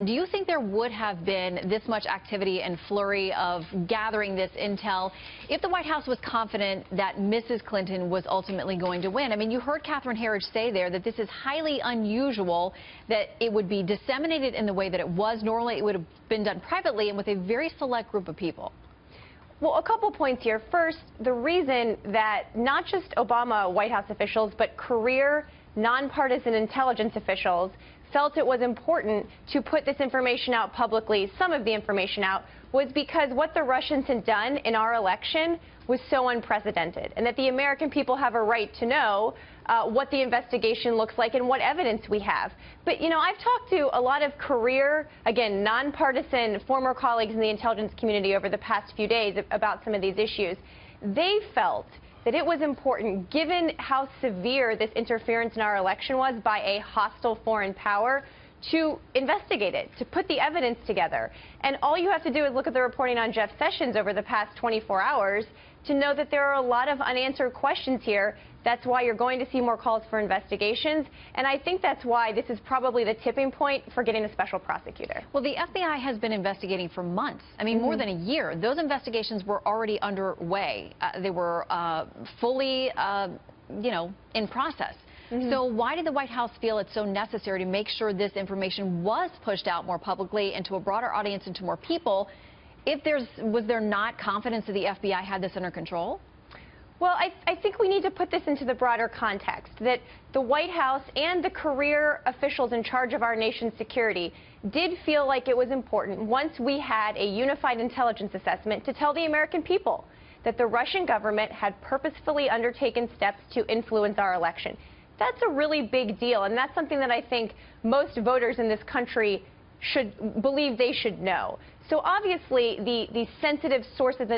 Do you think there would have been this much activity and flurry of gathering this intel if the White House was confident that Mrs. Clinton was ultimately going to win? I mean, you heard Catherine Herridge say there that this is highly unusual, that it would be disseminated in the way that it was. Normally, it would have been done privately and with a very select group of people. Well, a couple points here. First, the reason that not just Obama White House officials, but career, nonpartisan intelligence officials felt it was important to put this information out publicly, some of the information out, was because what the Russians had done in our election was so unprecedented, and that the American people have a right to know what the investigation looks like and what evidence we have. But, you know, I've talked to a lot of career, again, nonpartisan former colleagues in the intelligence community over the past few days about some of these issues. They felt that it was important, given how severe this interference in our election was by a hostile foreign power, to investigate it, to put the evidence together. And all you have to do is look at the reporting on Jeff Sessions over the past 24 hours to know that there are a lot of unanswered questions here. That's why you're going to see more calls for investigations. And I think that's why this is probably the tipping point for getting a special prosecutor. Well, the FBI has been investigating for months. I mean, more than a year. Those investigations were already underway. They were fully, in process. So why did the White House feel it's so necessary to make sure this information was pushed out more publicly and to a broader audience and to more people? Was there not confidence that the FBI had this under control? Well, I think we need to put this into the broader context, that the White House and the career officials in charge of our nation's security did feel like it was important, once we had a unified intelligence assessment, to tell the American people that the Russian government had purposefully undertaken steps to influence our election. That's a really big deal, and that's something that I think most voters in this country should believe they should know. So obviously, the sensitive sources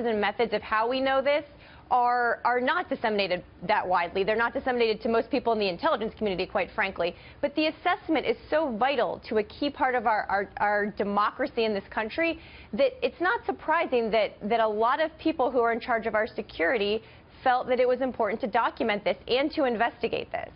and methods of how we know this are not disseminated that widely. They're not disseminated to most people in the intelligence community, quite frankly. But the assessment is so vital to a key part of our democracy in this country that it's not surprising that a lot of people who are in charge of our security felt that it was important to document this and to investigate this.